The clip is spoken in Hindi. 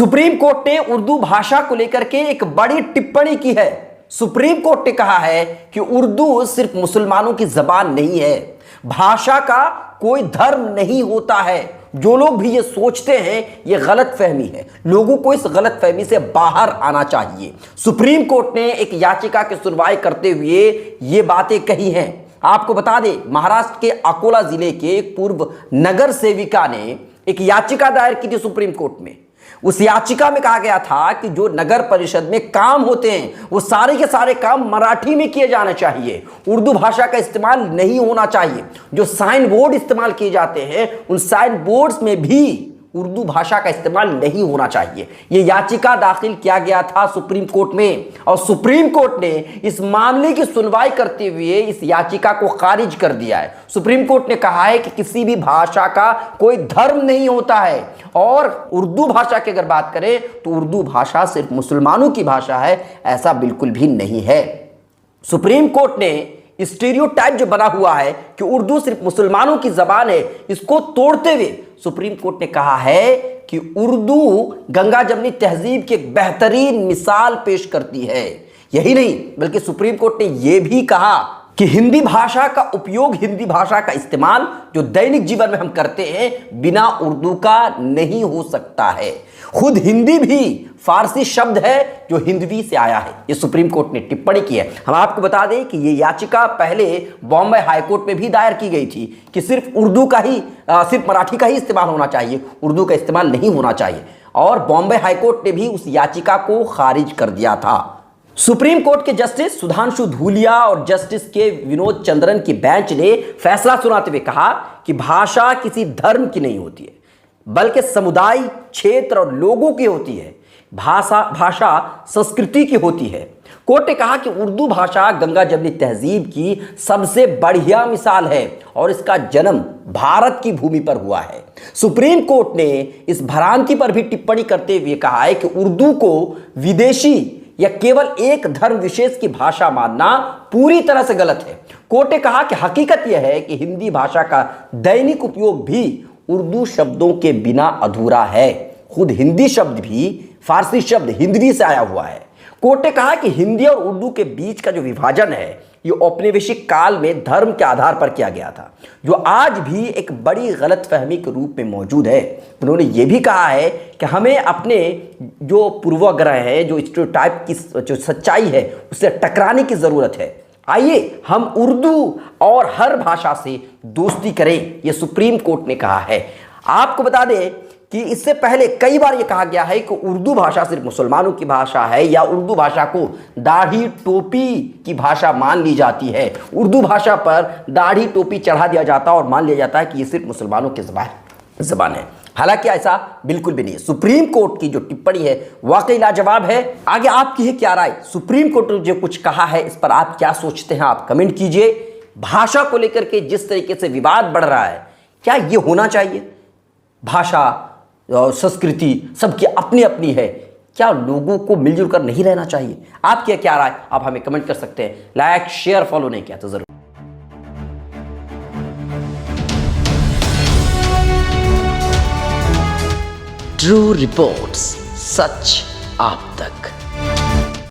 सुप्रीम कोर्ट ने उर्दू भाषा को लेकर के एक बड़ी टिप्पणी की है। सुप्रीम कोर्ट ने कहा है कि उर्दू सिर्फ मुसलमानों की जबान नहीं है, भाषा का कोई धर्म नहीं होता है। जो लोग भी ये सोचते हैं ये गलत फहमी है। लोगों को इस गलत फहमी से बाहर आना चाहिए। सुप्रीम कोर्ट ने एक याचिका की सुनवाई करते हुए ये बातें कही हैं। आपको बता दें, महाराष्ट्र के अकोला जिले के एक पूर्व नगर सेविका ने एक याचिका दायर की थी सुप्रीम कोर्ट में। उस याचिका में कहा गया था कि जो नगर परिषद में काम होते हैं वो सारे के सारे काम मराठी में किए जाने चाहिए, उर्दू भाषा का इस्तेमाल नहीं होना चाहिए। जो साइन बोर्ड इस्तेमाल किए जाते हैं उन साइन बोर्ड्स में भी उर्दू भाषा का इस्तेमाल नहीं होना चाहिए। यह याचिका दाखिल किया गया था सुप्रीम कोर्ट में और सुप्रीम कोर्ट ने इस मामले की सुनवाई करते हुए इस याचिका को खारिज कर दिया है। सुप्रीम कोर्ट ने कहा है कि किसी भी भाषा का कोई धर्म नहीं होता है और उर्दू भाषा की अगर बात करें तो उर्दू भाषा सिर्फ मुसलमानों की भाषा है, ऐसा बिल्कुल भी नहीं है। सुप्रीम कोर्ट ने स्टीरियोटाइप जो बना हुआ है कि उर्दू सिर्फ मुसलमानों की जबान है, इसको तोड़ते हुए सुप्रीम कोर्ट ने कहा है कि उर्दू गंगा जमनी तहजीब की एक बेहतरीन मिसाल पेश करती है। यही नहीं बल्कि सुप्रीम कोर्ट ने यह भी कहा कि हिंदी भाषा का उपयोग, हिंदी भाषा का इस्तेमाल जो दैनिक जीवन में हम करते हैं बिना उर्दू का नहीं हो सकता है। खुद हिंदी भी फारसी शब्द है जो हिंदवी से आया है। ये सुप्रीम कोर्ट ने टिप्पणी की है। हम आपको बता दें कि ये याचिका पहले बॉम्बे हाईकोर्ट में भी दायर की गई थी कि सिर्फ उर्दू का ही सिर्फ मराठी का ही इस्तेमाल होना चाहिए, उर्दू का इस्तेमाल नहीं होना चाहिए, और बॉम्बे हाईकोर्ट ने भी उस याचिका को खारिज कर दिया था। सुप्रीम कोर्ट के जस्टिस सुधांशु धूलिया और जस्टिस के विनोद चंद्रन की बेंच ने फैसला सुनाते हुए कहा कि भाषा किसी धर्म की नहीं होती है बल्कि समुदाय, क्षेत्र और लोगों की होती है। भाषा संस्कृति की होती है। कोर्ट ने कहा कि उर्दू भाषा गंगा जमनी तहजीब की सबसे बढ़िया मिसाल है और इसका जन्म भारत की भूमि पर हुआ है। सुप्रीम कोर्ट ने इस भ्रांति पर भी टिप्पणी करते हुए कहा है कि उर्दू को विदेशी या केवल एक धर्म विशेष की भाषा मानना पूरी तरह से गलत है। कोर्ट ने कहा कि हकीकत यह है कि हिंदी भाषा का दैनिक उपयोग भी उर्दू शब्दों के बिना अधूरा है। खुद हिंदी शब्द भी फारसी शब्द हिंदवी से आया हुआ है। कोर्ट ने कहा कि हिंदी और उर्दू के बीच का जो विभाजन है ये औपनिवेशिक काल में धर्म के आधार पर किया गया था, जो आज भी एक बड़ी गलतफहमी के रूप में मौजूद है। उन्होंने ये भी कहा है कि हमें अपने जो पूर्वाग्रह है, जो स्टीरियोटाइप की जो सच्चाई है, उससे टकराने की ज़रूरत है। आइए हम उर्दू और हर भाषा से दोस्ती करें, ये सुप्रीम कोर्ट ने कहा है। आपको बता दें कि इससे पहले कई बार यह कहा गया है कि उर्दू भाषा सिर्फ मुसलमानों की भाषा है या उर्दू भाषा को दाढ़ी टोपी की भाषा मान ली जाती है। उर्दू भाषा पर दाढ़ी टोपी चढ़ा दिया जाता है और मान लिया जाता है कि ये सिर्फ मुसलमानों की ज़बान है। हालांकि ऐसा बिल्कुल भी नहीं है। सुप्रीम कोर्ट की जो टिप्पणी है वाकई लाजवाब है। आगे आपकी है क्या राय? सुप्रीम कोर्ट ने जो कुछ कहा है इस पर आप क्या सोचते हैं? आप कमेंट कीजिए। भाषा को लेकर के जिस तरीके से विवाद बढ़ रहा है, क्या ये होना चाहिए? भाषा और संस्कृति सबकी अपनी अपनी है, क्या लोगों को मिलजुल कर नहीं रहना चाहिए? आपकी क्या राय? आप हमें कमेंट कर सकते हैं। लाइक, शेयर, फॉलो नहीं किया तो जरूर। ट्रू रिपोर्ट्स, सच आप तक।